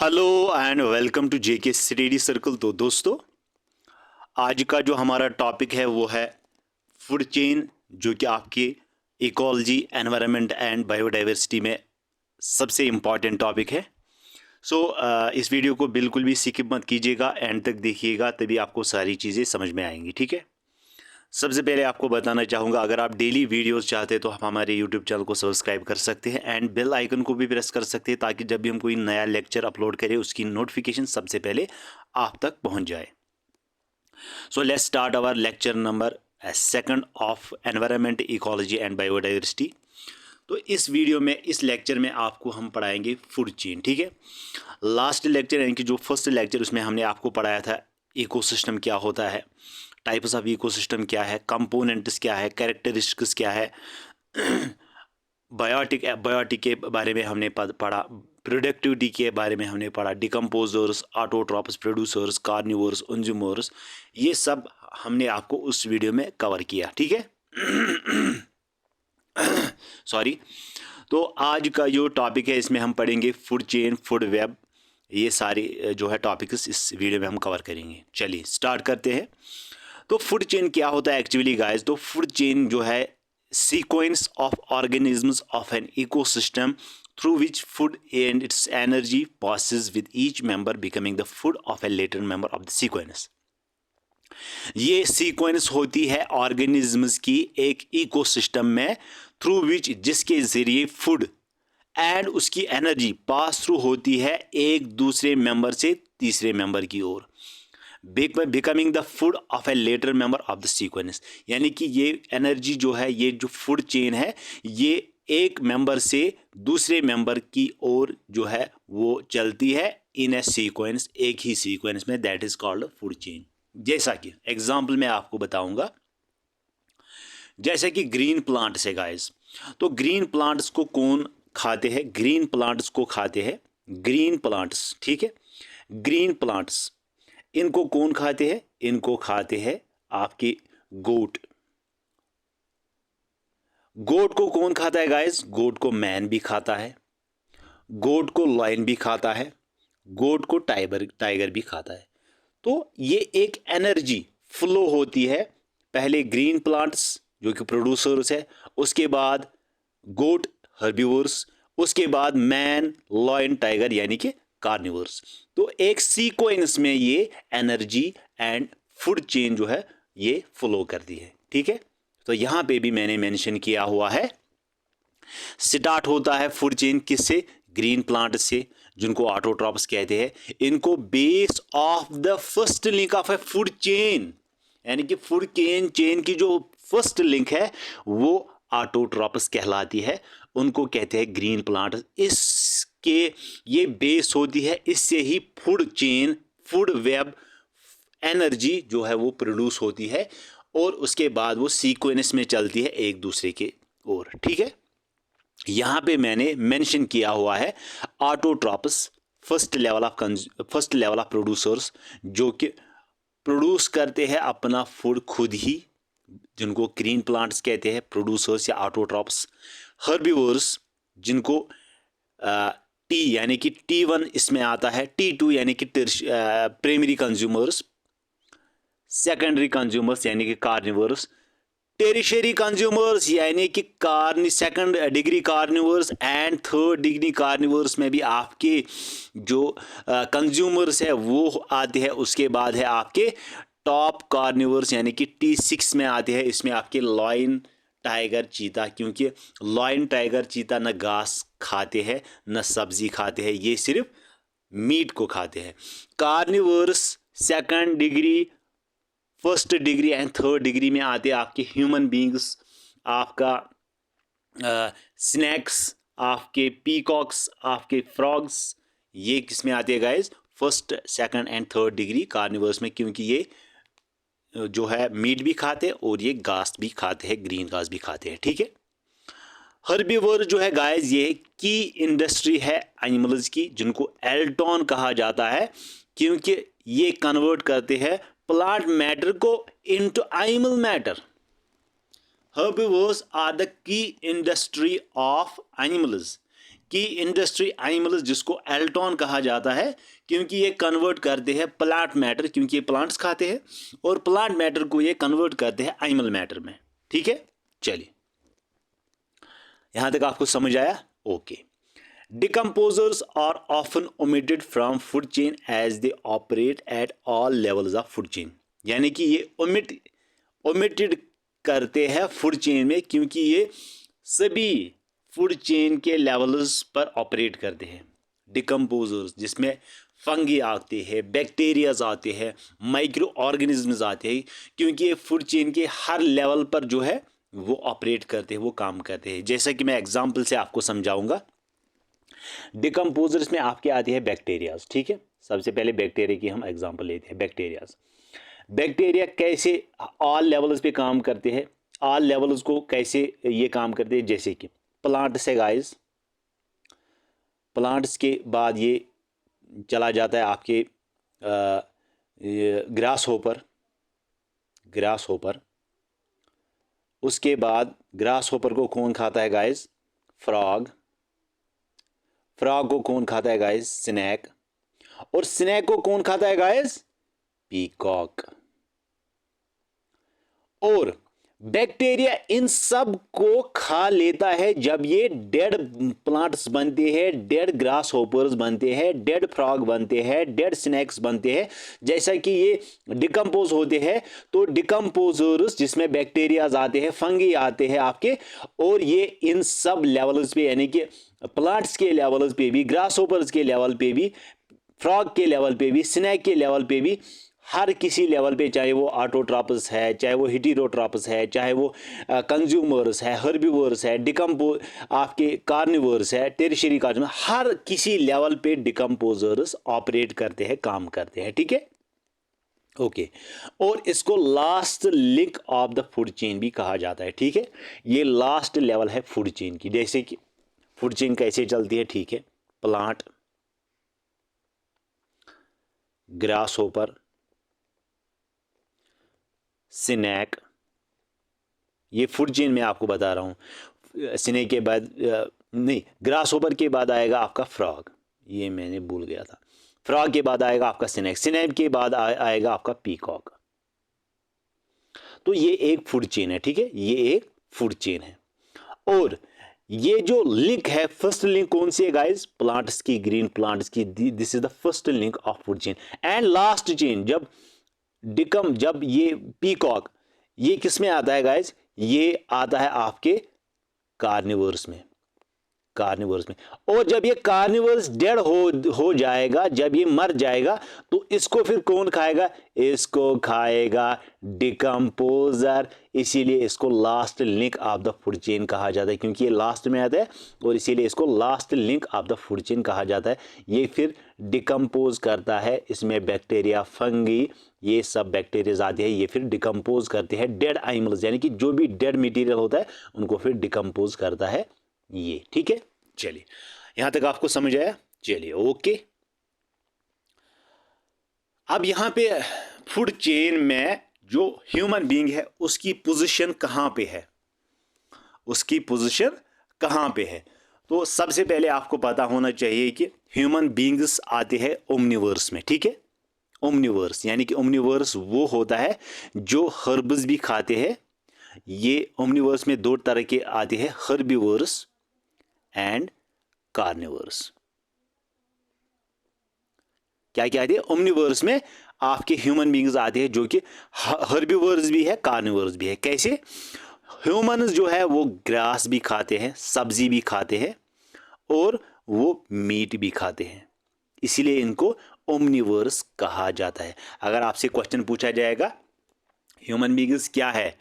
Hello and welcome to JK study circle. तो दोस्तों, आज का जो हमारा टॉपिक है वो है फूड चेन, जो कि आपके इकोलॉजी, एनवायरनमेंट एंड बायोडाइवर्सिटी में सबसे इम्पॉर्टेंट टॉपिक है। इस वीडियो को बिल्कुल भी स्किप मत कीजिएगा, एंड तक देखिएगा, तभी आपको सारी चीज़ें समझ में आएंगी। ठीक है। सबसे पहले आपको बताना चाहूँगा, अगर आप डेली वीडियोस चाहते हैं तो आप हमारे यूट्यूब चैनल को सब्सक्राइब कर सकते हैं एंड बेल आइकन को भी प्रेस कर सकते हैं, ताकि जब भी हम कोई नया लेक्चर अपलोड करें उसकी नोटिफिकेशन सबसे पहले आप तक पहुंच जाए। So let's start our lecture number second of environment, ecology and biodiversity. तो इस वीडियो में, इस लेक्चर में आपको हम पढ़ाएंगे फूड चेन। ठीक है। लास्ट लेक्चर यानी कि जो फर्स्ट लेक्चर, उसमें हमने आपको पढ़ाया था इकोसिस्टम क्या होता है, टाइप्स ऑफ इकोसिस्टम क्या है, कंपोनेंट्स क्या है, कैरेक्टरिस्टिक्स क्या है, बायोटिक के बारे में हमने पढ़ा, प्रोडक्टिविटी के बारे में हमने पढ़ा, decomposers, autotrophs, producers, carnivores, consumers, ये सब हमने आपको उस वीडियो में कवर किया। ठीक है। सॉरी। तो आज का जो टॉपिक है, इसमें हम पढ़ेंगे फूड चेन, फूड वेब, ये सारे जो है टॉपिक्स इस वीडियो में हम कवर करेंगे। चलिए स्टार्ट करते हैं। तो फूड चेन क्या होता है एक्चुअली गाइस? तो फूड चेन जो है sequence of organisms of an ecosystem through which food and it's energy passes with each member becoming the food of a later member of the sequence। ये sequence होती है organisms की एक ecosystem में, through which, जिसके जरिए food and उसकी energy pass through होती है एक दूसरे मेंबर से तीसरे मेंबर की ओर, becoming the food of a later member of the sequence. यानी कि ये एनर्जी जो है, ये जो फूड चेन है, ये एक मेंबर से दूसरे मेंबर की ओर जो है वो चलती है इन ए सीक्वेंस, एक ही सीक्वेंस में, that is called food chain. जैसा कि एग्जाम्पल मैं आपको बताऊंगा, जैसे कि ग्रीन प्लांट्स है गाइस। तो ग्रीन प्लांट्स को कौन खाते हैं? ग्रीन प्लांट्स को खाते हैं ग्रीन प्लांट्स। ठीक है। ग्रीन प्लांट्स, इनको कौन खाते हैं? इनको खाते हैं आपके गोट। गोट को कौन खाता है गाइस? गोट को मैन भी खाता है, गोट को लायन भी खाता है, गोट को टाइगर भी खाता है। तो ये एक एनर्जी फ्लो होती है, पहले ग्रीन प्लांट्स जो कि प्रोड्यूसर्स है, उसके बाद गोट हर्बिवोर्स, उसके बाद मैन, लायन, टाइगर यानी कि कार्निवर्स। तो एक सीक्वेंस में ये एनर्जी एंड फूड चेन जो है ये फ्लो करती है। ठीक है। तो यहां पे भी मैंने मेंशन किया हुआ है, स्टार्ट होता है फूड चेन किससे? ग्रीन प्लांट से, जिनको ऑटोट्रॉप्स कहते हैं। इनको base of the first link of A food chain, यानी कि फूड चेन की जो फर्स्ट लिंक है वो ऑटोट्रॉप्स कहलाती है, उनको कहते हैं ग्रीन प्लांट। इसके ये बेस होती है, इससे ही food chain, food web energy जो है वो प्रोड्यूस होती है, और उसके बाद वो सीक्वेंस में चलती है एक दूसरे के ओर। ठीक है। यहां पे मैंने मेंशन किया हुआ है autotrophs, first level of producers, जो कि प्रोड्यूस करते हैं अपना फूड खुद ही, जिनको ग्रीन प्लांट्स कहते हैं, प्रोड्यूसर्स या ऑटोट्रॉप्स। हर्बिवोर्स, जिनको टी यानी कि T1 इसमें आता है, T2 यानी कि प्राइमरी कंज्यूमर्स, सेकेंडरी कंज्यूमर्स यानी कि कार्निवर्स, टेरिशरी कंज्यूमर्स यानी कि second degree carnivores and third degree carnivores में भी आपके जो कंज्यूमर्स है वो आते हैं। उसके बाद है आपके टॉप कार्निवर्स यानी कि T6 में आते हैं। इसमें आपके लायन, टाइगर, चीता, क्योंकि लायन, टाइगर, चीता न घास खाते हैं न सब्जी खाते हैं, ये सिर्फ मीट को खाते हैं। Carnivores second degree, first degree and third degree में आते हैं आपके ह्यूमन बींग्स, आपका स्नैक्स, आपके पीकॉक्स, आपके फ्रॉग्स, ये किस में आते हैं guys? First, second and third degree carnivores में, क्योंकि ये जो है मीट भी खाते हैं और ये घास भी खाते हैं, ग्रीन घास भी खाते हैं। ठीक है। हर्बीवोर जो है गाइस, ये की इंडस्ट्री है एनिमल्स की, जिनको एल्टॉन कहा जाता है, क्योंकि ये कन्वर्ट करते हैं प्लांट मैटर को into animal matter. Herbivores are the key industry of animals की इंडस्ट्री एनिमल्स, जिसको एल्टॉन कहा जाता है, क्योंकि ये कन्वर्ट करते हैं प्लांट मैटर, क्योंकि ये प्लांट्स खाते हैं, और प्लांट मैटर को ये कन्वर्ट करते हैं एनिमल मैटर में। ठीक है, चलिए यहां तक आपको समझ आया? Okay. Decomposers are often omitted from food chain as they operate at all levels of food chain, यानी कि ये ओमिटेड करते हैं फूड चेन में, क्योंकि ये सभी फूड चेन के लेवल्स पर ऑपरेट करते हैं। डिकम्पोजर्स जिसमें फंगी आते हैं, बैक्टीरियाज आते हैं, माइक्रो ऑर्गेनिजम्स आते हैं, क्योंकि ये फूड चेन के हर लेवल पर जो है वो ऑपरेट करते हैं, वो काम करते हैं। जैसा कि मैं एग्जांपल से आपको समझाऊंगा। डिकम्पोजर्स में आपके आती है बैक्टीरियाज। ठीक है, सबसे पहले बैक्टीरिया की हम एग्जांपल लेते हैं। बैक्टीरियाज, बैक्टीरिया कैसे ऑल लेवल्स पे काम करते हैं, ऑल लेवल्स को कैसे ये काम करते हैं, जैसे कि प्लांट्स है गाइस, प्लांट्स के बाद ये चला जाता है आपके ग्रास होपर, उसके बाद ग्रास होपर को कौन खाता है गाइस? फ्रॉग को कौन खाता है गाइस? स्नेक। और स्नेक को कौन खाता है गाइस? पीकॉक। और बैक्टीरिया इन सब को खा लेता है जब ये डेड प्लांट्स बनते हैं, डेड ग्रास होपर्स बनते हैं, डेड फ्रॉग बनते हैं, डेड स्नेक्स बनते हैं। जैसा कि ये डिकम्पोज होते हैं, तो डिकम्पोजर्स जिसमें बैक्टीरियाज आते हैं, फंगी आते हैं आपके, और ये इन सब लेवल्स पे, यानी कि प्लांट्स के लेवल्स पे भी, ग्रास होपर्स के लेवल पे भी, फ्रॉग के लेवल पे भी, स्नेक के लेवल पे भी, हर किसी लेवल पे, चाहे वो ऑटोट्रॉपस है, चाहे वो हेटेरोट्रॉपस है, चाहे वो कंज्यूमर्स है, हर्बीवर्स है, आपके कार्निवर्स है, टेरिशरी कार्निवर, हर किसी लेवल पे डिकम्पोजर्स ऑपरेट करते हैं, काम करते हैं। ठीक है, ओके। और इसको last link of the food chain भी कहा जाता है। ठीक है, ये लास्ट लेवल है फूड चेन की। जैसे कि फूड चेन कैसे चलती है? ठीक है, प्लांट, ग्रास होपर, स्नेक, ये फूड चेन में आपको बता रहा हूँ। स्नेक के बाद नहीं, ग्रास होपर के बाद आएगा आपका फ्रॉग, ये मैंने भूल गया था। फ्रॉग के बाद आएगा आपका स्नेक, स्नेक के बाद आएगा आपका पीकॉक। तो ये एक फूड चेन है। ठीक है, ये एक फूड चेन है। और ये जो लिंक है, फर्स्ट लिंक कौन सी है गाइस? प्लांट्स की, ग्रीन प्लांट्स की। This is the first link of food chain. And last chain जब ये पीकॉक, ये किस में आता है गाइस? ये आता है आपके कार्निवर्स में। और जब ये कार्निवर्स डेड हो जाएगा, जब ये मर जाएगा, तो इसको फिर कौन खाएगा? इसको खाएगा डिकम्पोजर। इसीलिए इसको last link of the food chain कहा जाता है, क्योंकि ये लास्ट में आता है, और इसीलिए इसको last link of the food chain कहा जाता है। ये फिर डिकम्पोज करता है, इसमें बैक्टीरिया, फंगी, ये सब बैक्टीरियाज आते हैं, ये फिर डिकम्पोज करते हैं डेड एनिमल्स, यानी कि जो भी डेड मटेरियल होता है उनको फिर डिकम्पोज करता है ये। ठीक है, चलिए यहां तक आपको समझ आया? चलिए ओके। अब यहां पे फूड चेन में जो ह्यूमन बीइंग है उसकी पोजीशन कहां पे है? तो सबसे पहले आपको पता होना चाहिए कि ह्यूमन बीइंग्स आते हैं ओमनिवर्स में। ठीक है, ओमनिवर्स यानी कि ओमनिवर्स वो होता है जो हर्ब्स भी खाते हैं। ये ओमनिवर्स में दो तरह के आते हैं, हर्बीवर्स एंड कार्निवर्स। क्या क्या आते हैं ओमनिवर्स में? आपके ह्यूमन बीइंग्स आते हैं जो कि हर्बीवर्स भी है, कार्निवर्स भी है। कैसे? ह्यूमन्स जो है वो ग्रास भी खाते हैं, सब्जी भी खाते हैं, और वो मीट भी खाते हैं, इसीलिए इनको ओमनिवर्स कहा जाता है। अगर आपसे क्वेश्चन पूछा जाएगा ह्यूमन बीइंग्स क्या है,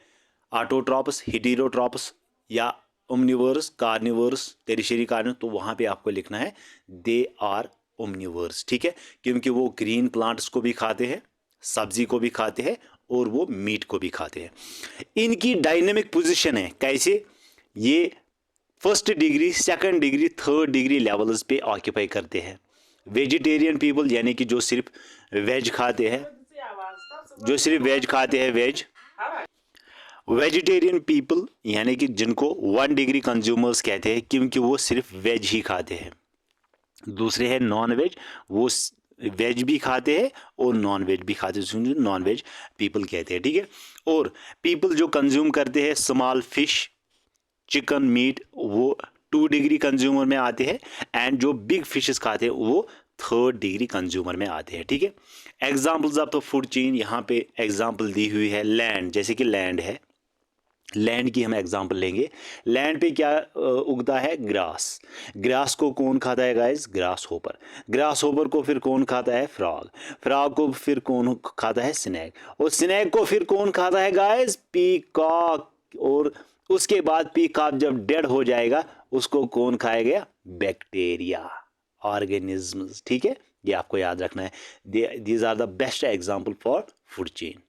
ऑटोट्रॉपस, हेटेरोट्रॉपस या ओमनिवर्स, कार्निवर्स, टेरिशरी कार्निवर्स, तो वहां पे आपको लिखना है दे आर ओमनिवर्स। ठीक है, क्योंकि वो ग्रीन प्लांट्स को भी खाते हैं, सब्जी को भी खाते हैं, और वो मीट को भी खाते हैं। इनकी डायनेमिक पोजीशन है कैसे? ये first degree, second degree, third degree levels पे ऑक्यूपाई करते हैं। वेजिटेरियन पीपल यानी कि जो सिर्फ वेज खाते हैं, वेज, वेजिटेरियन पीपल यानी कि जिनको 1 डिग्री कंज्यूमर्स कहते हैं क्योंकि वो सिर्फ वेज ही खाते हैं। दूसरे हैं नॉन वेज, वो वेज भी खाते हैं और नॉन वेज भी खाते हैं, नॉन वेज पीपल कहते हैं, ठीक है। और पीपल जो कंज्यूम करते हैं स्मॉल फिश, चिकन, मीट, वो 2 डिग्री कंज्यूमर में आते हैं। एंड जो बिग फिशेस खाते हैं वो 3rd डिग्री कंज्यूमर में आते हैं, ठीक है। Examples of the food chain, यहाँ पे एग्जाम्पल दी हुई है लैंड, जैसे कि लैंड है, लैंड की हम एग्जांपल लेंगे। लैंड पे क्या उगता है? ग्रास। ग्रास को कौन खाता है guys? Grass hopper. Grass hopper को फिर कौन खाता है? फ्रॉग। फ्रॉग को फिर कौन खाता है? स्नेक। और स्नेक को फिर कौन खाता है गाइस? पीकॉक। और उसके बाद पीकॉक जब डेड हो जाएगा उसको कौन खाएगा? बैक्टीरिया, ऑर्गेनिजम्स, ठीक है। ये आपको याद रखना है। These are the best example for food chain.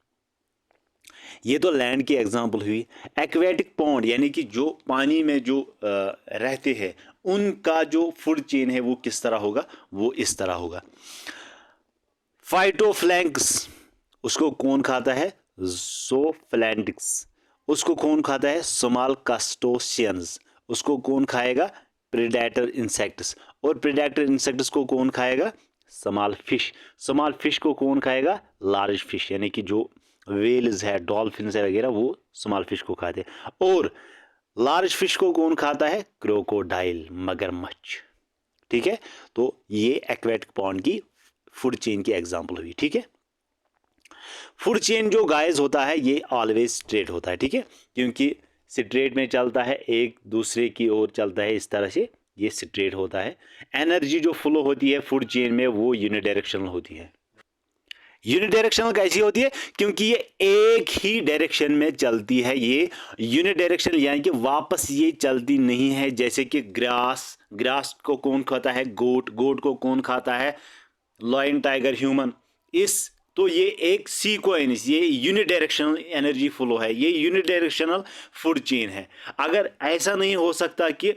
ये तो लैंड की एग्जांपल हुई। एक्वेटिक पॉन्ड यानी कि जो पानी में जो रहते हैं उनका जो फूड चेन है वो किस तरह होगा? वो इस तरह होगा। फाइटोप्लैंक्स, उसको कौन खाता है? ज़ूफ्लैंक्स। उसको कौन खाता है? Small crustaceans. उसको कौन खाएगा? Predator insects. और प्रेडेटर इंसेक्ट्स को कौन खाएगा? Small fish. स्मॉल फिश को कौन खाएगा? लार्ज फिश, यानी कि जो वेल्स है, डॉल्फिन्स है वगैरह, वो स्मॉल फिश को खाते हैं। और लार्ज फिश को कौन खाता है? क्रोकोडाइल, मगरमच्छ, ठीक है। तो ये एक्वेटिक पॉन्ड की फूड चेन की एग्जांपल हुई, ठीक है। फूड चेन जो गाइस होता है ये ऑलवेज स्ट्रेट होता है, ठीक है, क्योंकि स्ट्रेट में चलता है, एक दूसरे की ओर चलता है, इस तरह से ये स्ट्रेट होता है। एनर्जी जो फ्लो होती है फूड चेन में वो यूनिडायरेक्शनल होती है। यूनिडायरेक्शनल कैसी होती है? क्योंकि ये एक ही डायरेक्शन में चलती है। ये यूनिडायरेक्शनल यानी कि वापस ये चलती नहीं है। जैसे कि ग्रास, ग्रास को कौन खाता है? गोट। गोट को कौन खाता है? Lion, tiger, human. इस तो ये एक सीक्वेंस, ये यूनिडायरेक्शनल एनर्जी फ्लो है, ये यूनिडायरेक्शनल फूड चेन है। अगर ऐसा नहीं हो सकता कि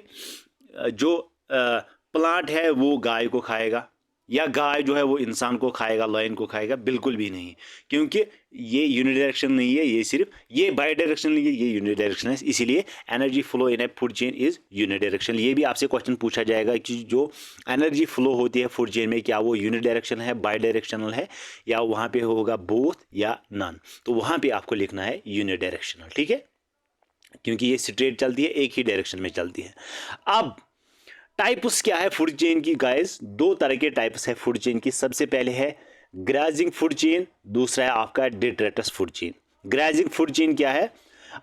जो प्लांट है वो गाय को खाएगा या गाय जो है वो इंसान को खाएगा, लायन को खाएगा, बिल्कुल भी नहीं, क्योंकि ये यूनिडायरेक्शन नहीं है, ये सिर्फ ये बाई डायरेक्शनल है, ये यूनिडायरेक्शन है। इसीलिए energy flow in A food chain is unidirectional. ये भी आपसे क्वेश्चन पूछा जाएगा कि जो एनर्जी फ्लो होती है फूड चेन में क्या वो यूनिडायरेक्शन है, बाई डायरेक्शनल है, या वहाँ पे होगा बोथ या नन। तो वहाँ पे आपको लिखना है यूनिडायरेक्शनल, ठीक है, क्योंकि ये स्ट्रेट चलती है, एक ही डायरेक्शन में चलती है। अब टाइप्स क्या है फूड चेन की गाइस? 2 तरह के टाइप्स है फूड चेन की। सबसे पहले है ग्राजिंग फूड चेन, दूसरा है आपका डिट्रेटस फूड चेन। ग्राजिंग फूड चेन क्या है?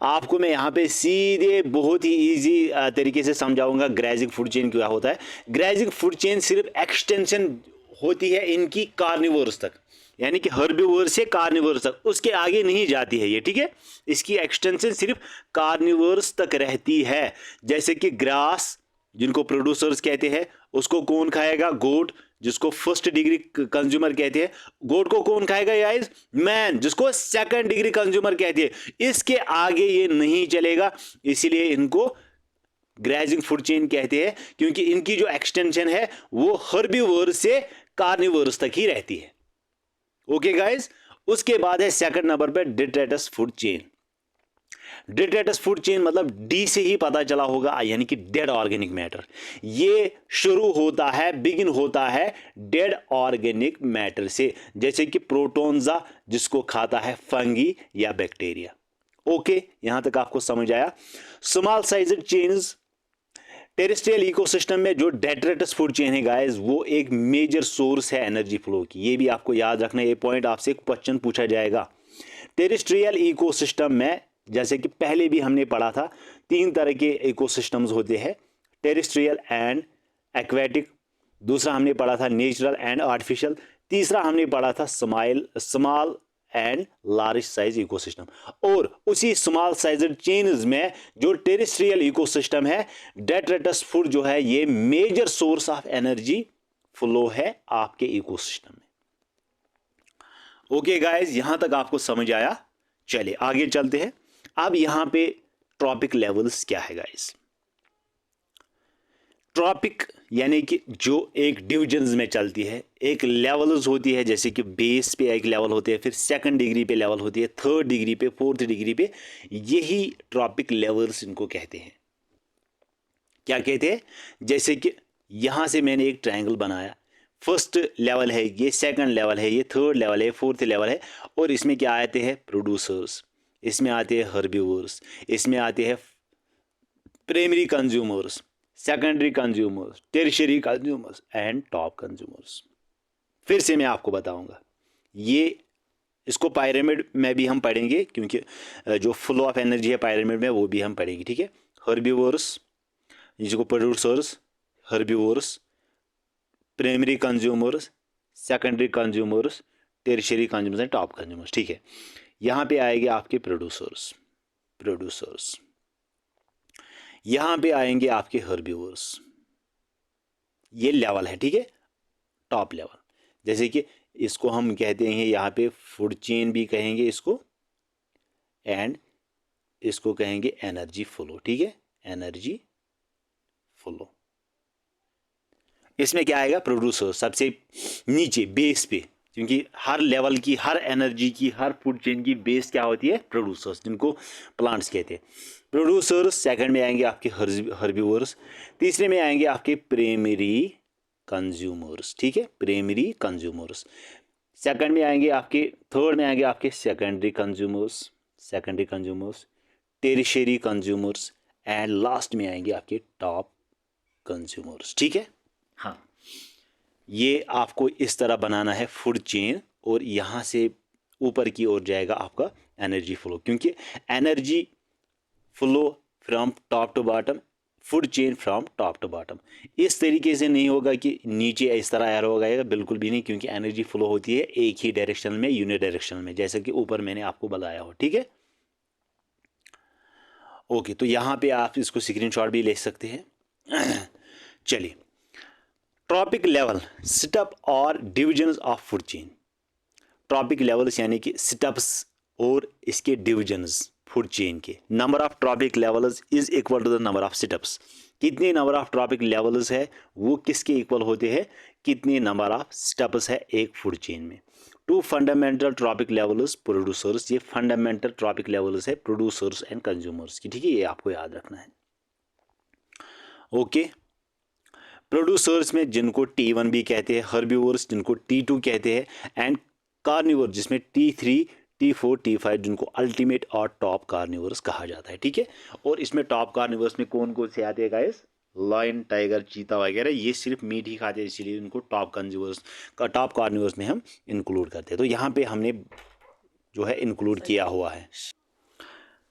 आपको मैं यहाँ पे सीधे बहुत ही इजी तरीके से समझाऊंगा ग्राजिंग फूड चेन क्या होता है। ग्राजिंग फूड चेन सिर्फ एक्सटेंशन होती है इनकी कार्निवोर्स तक, यानी कि हर्बिवोर से कार्निवोर्स तक, उसके आगे नहीं जाती है ये, ठीक है। इसकी एक्सटेंशन सिर्फ कार्निवोर्स तक रहती है। जैसे कि ग्रास जिनको प्रोड्यूसर्स कहते हैं उसको कौन खाएगा? गोट, जिसको 1st डिग्री कंज्यूमर कहते हैं। गोट को कौन खाएगा गाइस? मैन, जिसको 2nd डिग्री कंज्यूमर कहते हैं। इसके आगे ये नहीं चलेगा, इसीलिए इनको ग्रेजिंग फूड चेन कहते हैं, क्योंकि इनकी जो एक्सटेंशन है वो हर्बिवोर से कार्निवोर्स तक ही रहती है। ओके गाइस, उसके बाद है 2nd नंबर पे डिट्रेटस फूड चेन। डिट्रेटस फूड चेन मतलब डी से ही पता चला होगा, यानी कि डेड ऑर्गेनिक मैटर। ये शुरू होता है, बिगिन होता है डेड ऑर्गेनिक मैटर से, जैसे कि प्रोटोन्जा जिसको खाता है फंगी या बैक्टीरिया। ओके, यहां तक आपको समझ आया। Small sized chains terrestrial ecosystem में जो डेट्रेटस फूड चेन है गाइस, वो एक मेजर सोर्स है एनर्जी फ्लो की। ये भी आपको याद रखना है, ये पॉइंट आपसे एक क्वेश्चन पूछा जाएगा। टेरेस्ट्रियल इकोसिस्टम में जैसे कि पहले भी हमने पढ़ा था 3 तरह के इकोसिस्टम्स होते हैं, टेरेस्ट्रियल एंड एक्वेटिक। दूसरा हमने पढ़ा था नेचुरल एंड आर्टिफिशियल। तीसरा हमने पढ़ा था small and large size ecosystem. और उसी स्मॉल साइज्ड चेन्स में जो टेरेस्ट्रियल इकोसिस्टम है, डेट्रेटस फूड जो है ये major source of energy flow है आपके इकोसिस्टम में। ओके गाइस, यहां तक आपको समझ आया। चलिए आगे चलते हैं। अब यहां पे ट्रॉपिक लेवल्स क्या है गाइस? ट्रॉपिक यानी कि जो एक डिविजन्स में चलती है, एक लेवल्स होती है, जैसे कि बेस पे एक लेवल होती है, फिर सेकंड डिग्री पे लेवल होती है, थर्ड डिग्री पे, फोर्थ डिग्री पे, यही ट्रॉपिक लेवल्स इनको कहते हैं। क्या कहते हैं? जैसे कि यहाँ से मैंने एक ट्रायंगल बनाया, फर्स्ट लेवल है ये, सेकंड लेवल है ये, थर्ड लेवल है, फोर्थ लेवल है, और इसमें क्या आते हैं? प्रोड्यूसर्स, इसमें आते हैं हर्बिवर्स, इसमें आते हैं primary consumers, secondary consumers, tertiary consumers and top consumers. फिर से मैं आपको बताऊंगा, ये इसको पायरामिड में भी हम पढ़ेंगे, क्योंकि जो फ्लो ऑफ एनर्जी है पायरामिड में वो भी हम पढ़ेंगे, ठीक है। हर्बिवर्स, जिसको producers, herbivores, primary consumers, secondary consumers, tertiary consumers and top consumers, ठीक है। यहाँ पे आएंगे आपके प्रोड्यूसर्स, यहाँ पे आएंगे आपके हर्बिवर्स, ये लेवल है, ठीक है, टॉप लेवल। जैसे कि इसको हम कहते हैं यहाँ पे फूड चेन भी कहेंगे इसको, एंड इसको कहेंगे एनर्जी फ्लो, ठीक है, एनर्जी फ्लो। इसमें क्या आएगा? प्रोड्यूसर सबसे नीचे बेस पे, क्योंकि हर लेवल की, हर एनर्जी की, हर फूड चेन की बेस क्या होती है? प्रोड्यूसर्स, जिनको प्लांट्स कहते हैं। प्रोड्यूसर्स, सेकंड में आएंगे आपके हर्बिवर्स, तीसरे में आएंगे आपके प्राइमरी कंज्यूमर्स, ठीक है, प्राइमरी कंज्यूमर्स। सेकंड में आएंगे आपके, थर्ड में आएंगे आपके secondary consumers, tertiary consumers, and last में आएंगे आपके टॉप कंज्यूमर्स, ठीक है। हाँ, ये आपको इस तरह बनाना है फूड चेन, और यहाँ से ऊपर की ओर जाएगा आपका एनर्जी फ्लो, क्योंकि energy flow from top to bottom, food chain from top to bottom. इस तरीके से नहीं होगा कि नीचे इस तरह एरो होगा, बिल्कुल भी नहीं, क्योंकि एनर्जी फ्लो होती है एक ही डायरेक्शन में, यूनि डायरेक्शन में, जैसे कि ऊपर मैंने आपको बताया हो, ठीक है। ओके, तो यहाँ पे आप इसको स्क्रीनशॉट भी ले सकते हैं। चलिए, ट्रॉपिक लेवल, स्टेप और divisions of food chain. Trophic levels यानी कि स्टेप्स और इसके डिविजन्स फूड चेन के। Number of trophic levels is equal to the number of steps. कितने नंबर ऑफ ट्रॉपिक लेवल्स है वो किसके इक्वल होते हैं? कितने नंबर ऑफ स्टेप्स है एक फूड चेन में। Two fundamental trophic levels producers, ये फंडामेंटल ट्रॉपिक लेवल्स है प्रोड्यूसर्स एंड कंज्यूमर्स की, ठीक है, ये आपको याद रखना है। ओके, प्रोड्यूसर्स में जिनको T1 भी कहते हैं, हर्बिवर्स जिनको T2 कहते हैं, एंड कार्निवर जिसमें T3, T4, T5 जिनको अल्टीमेट और टॉप कार्निवर्स कहा जाता है, ठीक है। और इसमें टॉप कार्निवर्स में कौन कौन से आते हैं गाइस? लायन, टाइगर, चीता वगैरह, ये सिर्फ मीट ही खाते हैं, इसीलिए इनको टॉप कार्निवर्स में हम इंक्लूड करते हैं। तो यहाँ पे हमने जो है इंक्लूड किया हुआ है।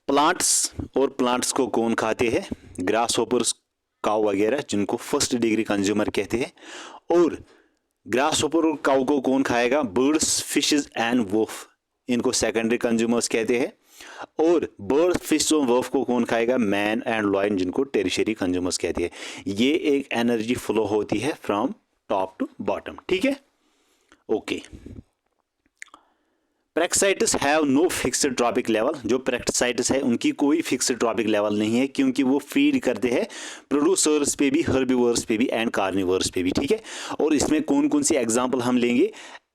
प्लांट्स, और प्लांट्स को कौन खाते हैं? ग्रास होपर्स, काऊ वगैरह, जिनको फर्स्ट डिग्री कंज्यूमर कहते हैं। और ग्रास होपर और काऊ को कौन खाएगा? बर्ड्स, फिशेस एंड वोफ, इनको सेकेंडरी कंज्यूमर्स कहते हैं। और बर्ड, फिश और वोफ को कौन खाएगा? मैन एंड लॉयन, जिनको टेरिशरी कंज्यूमर्स कहते हैं। ये एक एनर्जी फ्लो होती है फ्रॉम टॉप टू बॉटम, ठीक है। Okay, parasites have no fixed trophic level. जो पैरासाइट्स है उनकी कोई फिक्स्ड ट्रॉपिक लेवल नहीं है, क्योंकि वो फीड करते हैं प्रोड्यूसर्स पे भी, हर्बिवर्स पे भी एंड कार्निवर्स पे भी, ठीक है। और इसमें कौन कौन सी एग्जांपल हम लेंगे?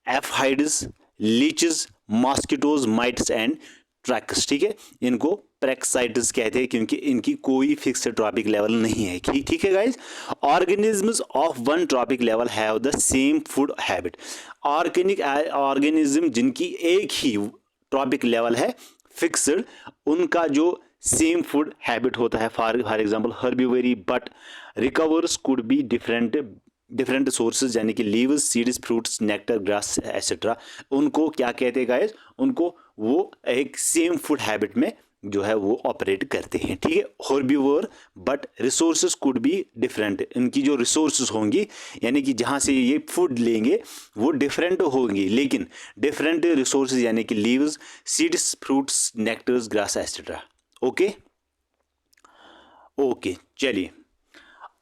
Aphids, leeches, mosquitoes, mites and tracks, ठीक है। इनको पैरासाइट्स कहते हैं क्योंकि इनकी कोई फिक्स्ड ट्रॉपिक लेवल नहीं है, ठीक है guys. Organisms of one trophic level have the same food habit. Organic organism जिनकी एक ही ट्रॉपिक लेवल है फिक्स्ड, उनका जो सेम फूड हैबिट होता है, for example herbivory but recovers could be different sources, यानी कि leaves, seeds, fruits, nectar, grass etcetera, उनको क्या कहते हैं गाइस? उनको वो एक सेम फूड हैबिट में जो है वो ऑपरेट करते हैं, ठीक है। Herbivore but resources could be different, इनकी जो रिसोर्सेज होंगी, यानी कि जहाँ से ये फूड लेंगे वो डिफरेंट होंगी, लेकिन डिफरेंट रिसोर्सेज, यानी कि leaves, seeds, fruits, nectars, grass etcetera. Okay okay, चलिए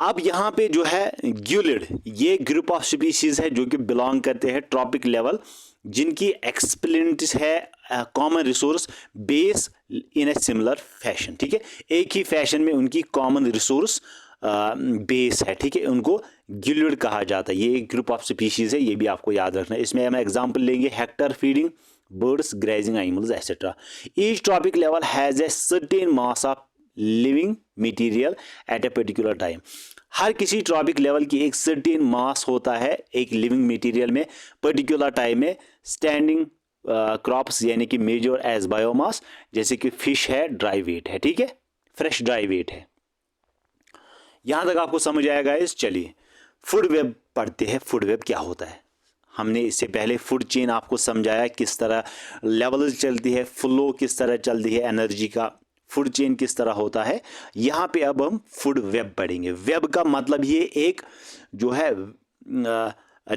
अब यहाँ पे जो है ग्यूलिड, ये ग्रुप ऑफ स्पीसीज है जो कि बिलोंग करते हैं ट्रॉपिक लेवल, जिनकी एक्सप्लेनेट है common resource base in a similar fashion, ठीक है। एक ही फैशन में उनकी कॉमन रिसोर्स बेस है, ठीक है, उनको गिल्ड कहा जाता है। ये एक ग्रुप ऑफ स्पीशीज है, ये भी आपको याद रखना है। इसमें हम एग्जांपल लेंगे Hector feeding birds, grazing animals, etc. Each trophic level has a certain mass of living material at a particular time. हर किसी ट्रॉपिक लेवल की एक सर्टेन मास होता है एक लिविंग मटेरियल में पर्टिकुलर टाइम में। स्टैंडिंग क्रॉप्स यानी कि मेजर एज बायोमास, जैसे कि फिश है, ड्राई वेट है, ठीक है, फ्रेश ड्राई वेट है। यहां तक आपको समझ आएगा इस। चलिए फूड वेब पढ़ते हैं। फूड वेब क्या होता है? हमने इससे पहले फूड चेन आपको समझाया किस तरह लेवल चलती है, फ्लो किस तरह चलती है एनर्जी का, फूड चेन किस तरह होता है। यहाँ पे अब हम फूड वेब पढ़ेंगे। वेब का मतलब ये एक जो है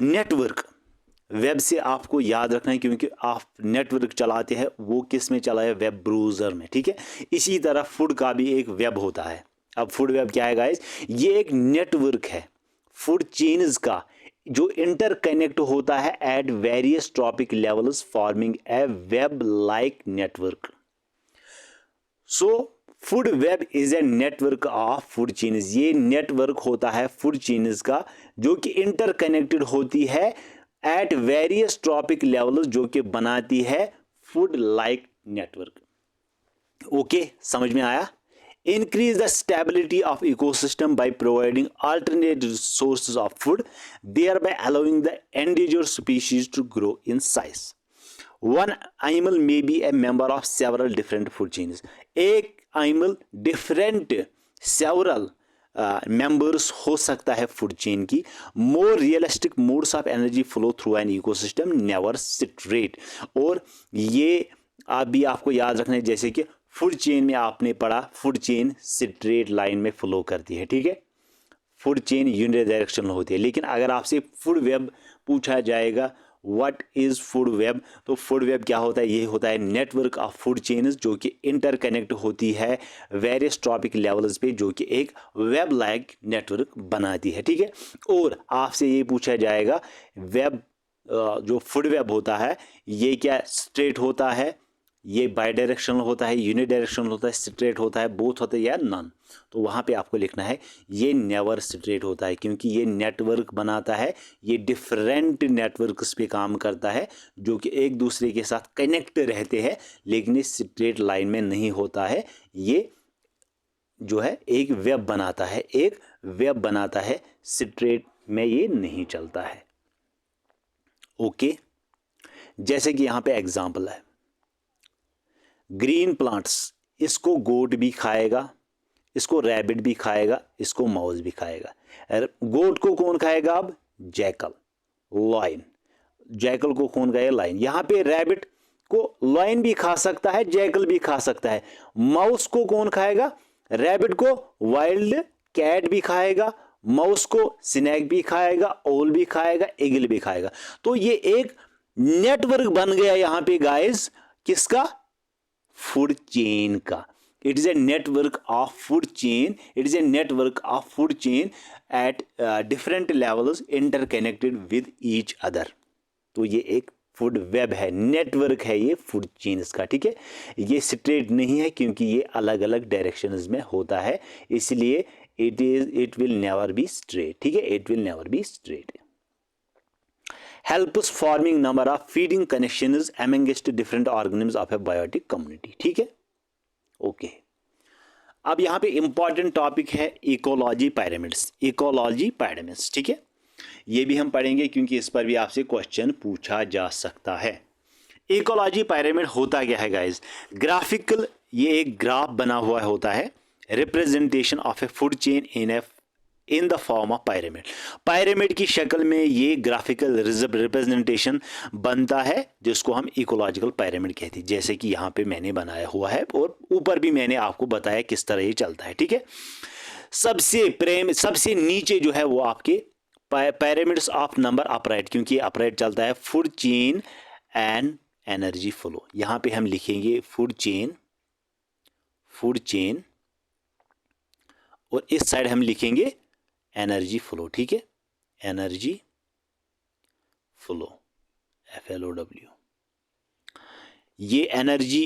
नेटवर्क। वेब से आपको याद रखना है क्योंकि आप नेटवर्क चलाते हैं, वो किस में चला है? वेब ब्राउज़र में, ठीक है। इसी तरह फूड का भी एक वेब होता है। अब फूड वेब क्या है गाइस? ये एक नेटवर्क है फूड चेन्स का जो इंटरकनेक्ट होता है at various trophic levels forming a web like network. So food web is a network of food chains. ये नेटवर्क होता है फूड चेन्स का जो कि इंटरकनेक्टेड होती है एट वेरियस ट्रॉपिक लेवल्स, जो कि बनाती है फूड लाइक नेटवर्क। ओके, समझ में आया? Increase the stability of ecosystem by providing alternate sources of food, thereby allowing the endangered species to grow in size. One animal may be a member of several different food chains. एक animal different several members हो सकता है food chain की। More realistic modes of energy flow through an ecosystem never straight. और ये आप भी आपको याद रखना है, जैसे कि फूड चेन में आपने पढ़ा फूड चेन स्ट्रेट लाइन में फ्लो करती है, ठीक है। फूड चेन यूनिडायरेक्शनल होती है। लेकिन अगर आपसे फूड वेब पूछा जाएगा व्हाट इज फूड वेब, तो फूड वेब क्या होता है? ये होता है नेटवर्क ऑफ फूड चेन्स जो कि इंटरकनेक्ट होती है वेरियस ट्रॉपिक लेवल्स पे, जो कि एक वेब लाइक नेटवर्क बनाती है, ठीक है। और आपसे ये पूछा जाएगा वेब जो फूड वेब होता है ये क्या स्ट्रेट होता है, ये बाई डायरेक्शनल होता है, यूनिडायरेक्शनल होता है, स्ट्रेट होता है, बोथ होते हैं या नन? तो वहाँ पे आपको लिखना है ये नेवर स्ट्रेट होता है, क्योंकि ये नेटवर्क बनाता है, ये डिफरेंट नेटवर्क्स पे काम करता है जो कि एक दूसरे के साथ कनेक्ट रहते हैं, लेकिन ये स्ट्रेट लाइन में नहीं होता है। ये जो है एक वेब बनाता है, एक वेब बनाता है, स्ट्रेट में ये नहीं चलता है। ओके, जैसे कि यहाँ पे एग्जाम्पल है ग्रीन प्लांट्स, इसको गोट भी खाएगा, इसको रैबिट भी खाएगा, इसको माउस भी खाएगा। गोट को कौन खाएगा? अब जैकल, लायन। जैकल को कौन खाएगा? लायन। यहाँ पे रैबिट को लायन भी खा सकता है, जैकल भी खा सकता है। माउस को कौन खाएगा? रैबिट को वाइल्ड कैट भी खाएगा, माउस को स्नैक भी खाएगा, ओल भी खाएगा, ईगल भी खाएगा। तो ये एक नेटवर्क बन गया यहाँ पे गाइस, किसका? फूड चेन का। It is a network of food chain, it is a network of food chain at different levels interconnected with each other. तो ये एक फूड वेब है, नेटवर्क है ये फूड चेन्स का, ठीक है। ये स्ट्रेट नहीं है क्योंकि ये अलग अलग डायरेक्शंस में होता है, इसलिए it will never be straight, ठीक है, it will never be straight. helps forming number of feeding connections amongst different organisms of a biotic community, ठीक है। ओके, अब यहाँ पे इंपॉर्टेंट टॉपिक है इकोलॉजी पिरामिड्स। इकोलॉजी पिरामिड्स, ठीक है, ये भी हम पढ़ेंगे क्योंकि इस पर भी आपसे क्वेश्चन पूछा जा सकता है। इकोलॉजी पिरामिड होता क्या है गाइस? ग्राफिकल, ये एक ग्राफ बना हुआ होता है, representation of A food chain in the form of pyramid. Pyramid की शक्ल में ये ग्राफिकल रिप्रेजेंटेशन बनता है जिसको हम इकोलॉजिकल पिरामिड कहते हैं, जैसे कि यहाँ पे मैंने बनाया हुआ है और ऊपर भी मैंने आपको बताया किस तरह ये चलता है, ठीक है। सबसे नीचे जो है वो आपके पिरामिड्स ऑफ नंबर अपराइट, क्योंकि अपराइट चलता है food chain and energy flow. यहाँ पे हम लिखेंगे फूड चेन और इस साइड हम लिखेंगे एनर्जी फ्लो, ठीक है, एनर्जी फ्लो, FLOW। ये एनर्जी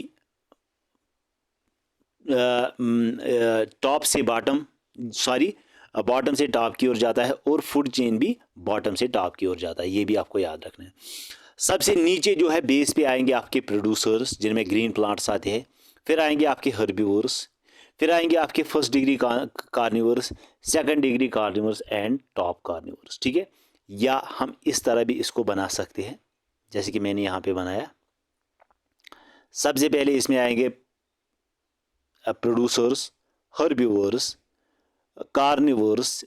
टॉप से बॉटम, सॉरी बॉटम से टॉप की ओर जाता है और फूड चेन भी बॉटम से टॉप की ओर जाता है, ये भी आपको याद रखना है। सबसे नीचे जो है बेस पे आएंगे आपके प्रोड्यूसर्स जिनमें ग्रीन प्लांट्स आते हैं, फिर आएंगे आपके हर्बीवोर्स, फिर आएंगे आपके first degree carnivores, second degree carnivores and top carnivores, ठीक है। या हम इस तरह भी इसको बना सकते हैं जैसे कि मैंने यहाँ पे बनाया। सबसे पहले इसमें आएंगे producers, herbivores, carnivores,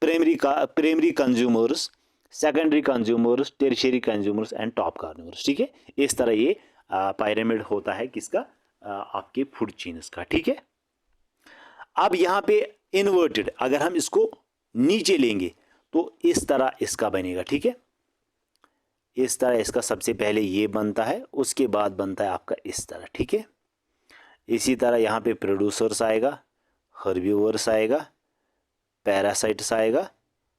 primary consumers, secondary consumers, tertiary consumers and top carnivores, ठीक है। इस तरह ये पिरामिड होता है किसका, आपके फूड चेन्स का, ठीक है। अब यहाँ पे इन्वर्टेड अगर हम इसको नीचे लेंगे तो इस तरह इसका बनेगा, ठीक है। इस तरह इसका सबसे पहले ये बनता है, उसके बाद बनता है आपका इस तरह, ठीक है। इसी तरह यहाँ पे प्रोड्यूसर्स आएगा, हर्बीवोर्स आएगा, पैरासाइट्स आएगा,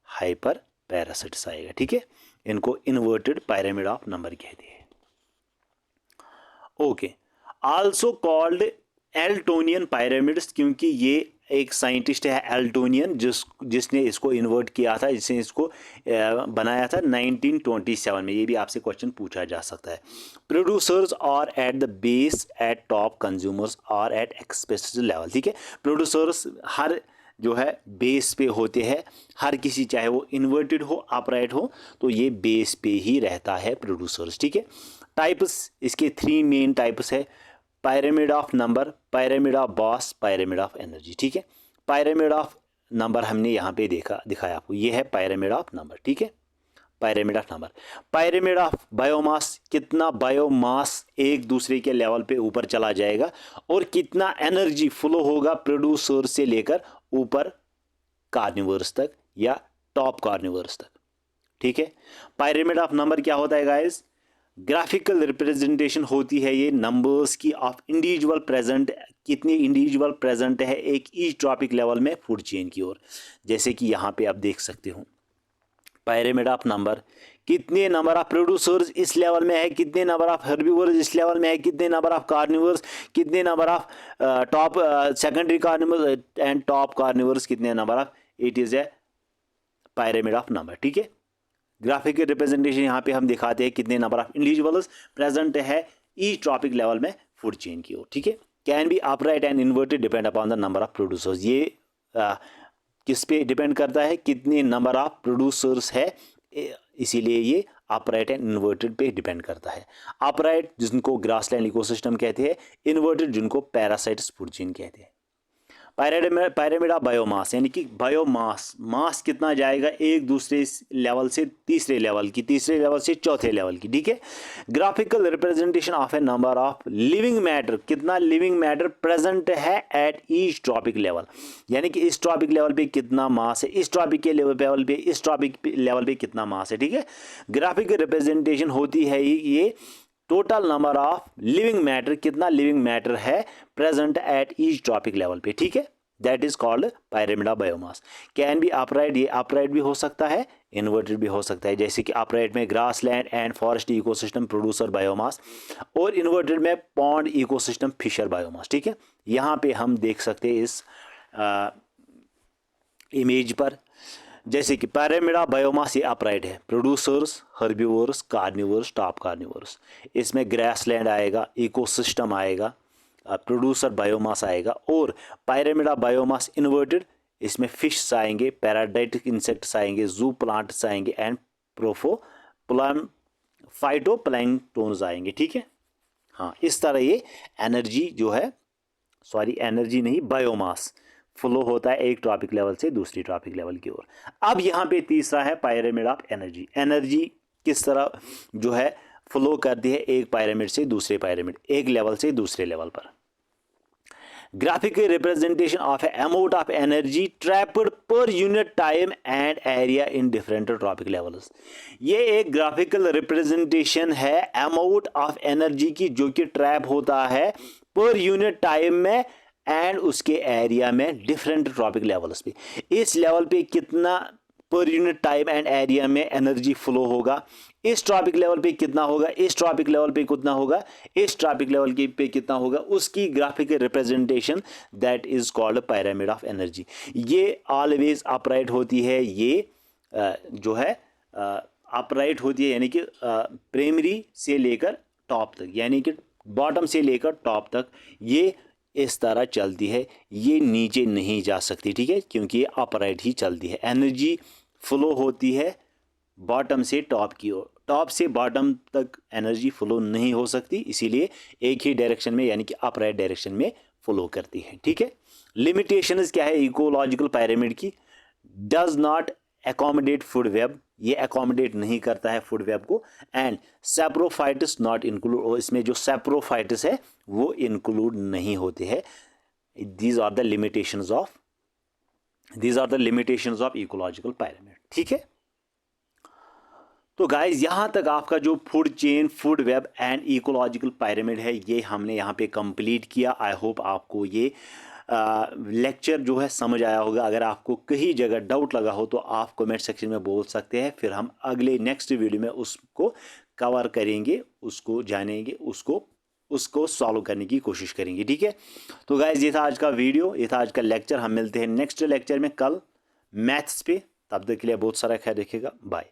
हाइपर पैरासाइट्स आएगा, ठीक है। इनको इन्वर्टेड पिरामिड ऑफ नंबर कहते हैं। ओके, आल्सो कॉल्ड एल्टोनियन पिरामिड्स, क्योंकि ये एक साइंटिस्ट है एल्टोनियन जिसने इसको इन्वर्ट किया था, जिसने इसको बनाया था 1927 में। ये भी आपसे क्वेश्चन पूछा जा सकता है। Producers are at the base, at top, consumers are at expected level, ठीक है। प्रोड्यूसर्स हर जो है बेस पे होते हैं, हर किसी चाहे वो इन्वर्टेड हो अपराइट हो तो ये बेस पे ही रहता है प्रोड्यूसर्स, ठीक है। टाइप्स इसके 3 मेन टाइप्स है, pyramid of number, pyramid of boss, pyramid of energy, ठीक है। पिरामिड ऑफ नंबर हमने यहाँ पे दिखाया आपको, ये है पिरामिड ऑफ नंबर, ठीक है। Pyramid of number. Pyramid of biomass, कितना बायोमास एक दूसरे के लेवल पे ऊपर चला जाएगा और कितना एनर्जी फ्लो होगा प्रोड्यूसर से लेकर ऊपर कार्निवर्स तक या टॉप कार्निवर्स तक, ठीक है। पिरामिड ऑफ नंबर क्या होता है गाइस, ग्राफिकल रिप्रेजेंटेशन होती है ये नंबर्स की ऑफ इंडिविजुअल प्रेजेंट, कितने इंडिविजुअल प्रेजेंट है एक ईच ट्रॉपिक लेवल में फूड चेन की ओर। जैसे कि यहाँ पे आप देख सकते हो पिरामिड ऑफ नंबर, कितने नंबर ऑफ प्रोड्यूसर्स इस लेवल में है, कितने नंबर ऑफ हर्बीवोर्स इस लेवल में है, कितने नंबर ऑफ कार्निवर्स, कितने number of top secondary carnivores and top carnivores, कितने number of, it is a pyramid of number, ठीक है। ग्राफिकल रिप्रेजेंटेशन यहाँ पे हम दिखाते हैं कितने नंबर ऑफ इंडिविजुअल्स प्रेजेंट है ईच ट्रॉपिक लेवल में फूड चेन की ओर, ठीक है। Can be upright and inverted depend upon the number of producers, ये किस पे डिपेंड करता है, कितने नंबर ऑफ प्रोड्यूसर्स है, इसीलिए ये अपराइट एंड इन्वर्टेड पे डिपेंड करता है। अपराइट जिनको ग्रासलैंड इकोसिस्टम कहते हैं, इन्वर्टेड जिनको पैरासाइट्स फूड चेन कहते हैं। पिरामिड ऑफ बायोमास, यानी कि बायोमास, मास कितना जाएगा एक दूसरे लेवल से तीसरे लेवल की, तीसरे लेवल से चौथे लेवल की, ठीक है। Graphical representation of A number of living matter, कितना लिविंग मैटर प्रेजेंट है एट ईच ट्रॉपिक लेवल, यानी कि इस ट्रॉपिक लेवल पे कितना मास है, इस ट्रॉपिक के लेवल पे, इस ट्रॉपिक लेवल पे कितना मास है, ठीक है। ग्राफिकल रिप्रेजेंटेशन होती है ये total number of living matter, कितना लिविंग मैटर है present at each trophic level पे, ठीक है। That is called pyramid of biomass. Can be upright, ये अपराइट भी हो सकता है, इन्वर्टेड भी हो सकता है। जैसे कि अपराइट में grassland and forest ecosystem producer biomass और इन्वर्टेड में पॉन्ड इकोसिस्टम फिशर बायोमास, ठीक है। यहाँ पे हम देख सकते हैं इस इमेज पर, जैसे कि पिरामिड ऑफ बायोमास ये अपराइट है, producers, herbivores, carnivores, top carnivores, इसमें ग्रासलैंड आएगा, इकोसिस्टम आएगा, प्रोड्यूसर बायोमास आएगा। और पिरामिड ऑफ बायोमास इन्वर्टेड, इसमें फिश आएंगे, पैराडाइटिक इंसेक्ट्स आएंगे, जू प्लांट्स आएंगे एंड फाइटोप्लैंक्टन्स आएंगे, ठीक है। हाँ, इस तरह ये एनर्जी जो है, सॉरी एनर्जी नहीं, बायोमास फ्लो होता है एक ट्रॉपिक लेवल से दूसरी ट्रॉपिक लेवल की ओर। अब यहाँ पे तीसरा है पिरामिड ऑफ एनर्जी। एनर्जी किस तरह जो है फ्लो करती है एक पिरामिड से दूसरे पिरामिड, एक लेवल से दूसरे लेवल पर। Graphical representation of amount of energy trapped per unit time and area in different trophic levels. ये एक ग्राफिकल रिप्रेजेंटेशन है अमाउंट ऑफ एनर्जी की जो कि ट्रैप होता है पर यूनिट टाइम में एंड उसके एरिया में डिफरेंट ट्रॉपिक लेवल्स पे। इस लेवल पे कितना per unit time and area में एनर्जी फ्लो होगा, इस ट्रॉपिक लेवल पे कितना होगा, इस ट्रॉपिक लेवल पे कितना होगा, इस ट्रॉपिक लेवल पे कितना होगा, उसकी graphical representation that is called pyramid of energy. ये ऑलवेज अपराइट होती है, ये जो है अपराइट होती है, यानी कि प्राइमरी से लेकर टॉप तक, यानी कि बॉटम से लेकर टॉप तक ये इस तरह चलती है, ये नीचे नहीं जा सकती, ठीक है, क्योंकि ये अपराइट ही चलती है। एनर्जी फ्लो होती है बॉटम से टॉप की ओर, टॉप से बॉटम तक एनर्जी फ्लो नहीं हो सकती, इसीलिए एक ही डायरेक्शन में यानी कि अपराइट डायरेक्शन में फ्लो करती है, ठीक है। लिमिटेशंस क्या है इकोलॉजिकल पिरामिड की, does not accommodate food web, ये एकोमोडेट नहीं करता है फूड वेब को, एंड सैप्रोफाइट्स नॉट इंक्लूड, इसमें जो सैप्रोफाइट्स है वो इंक्लूड नहीं होते हैं। These are the limitations of ecological pyramid, ठीक है। तो गाइज यहाँ तक आपका जो food chain, food web and ecological pyramid है ये हमने यहाँ पे कंप्लीट किया। आई होप आपको ये लेक्चर जो है समझ आया होगा। अगर आपको कहीं जगह डाउट लगा हो तो आप कमेंट सेक्शन में बोल सकते हैं, फिर हम अगले नेक्स्ट वीडियो में उसको कवर करेंगे, उसको जानेंगे, उसको सॉल्व करने की कोशिश करेंगे, ठीक है। तो गाइज ये था आज का वीडियो, ये था आज का लेक्चर। हम मिलते हैं नेक्स्ट लेक्चर में कल मैथ्स पे, तब तक के लिए बहुत सारा ख्याल रखिएगा, बाय।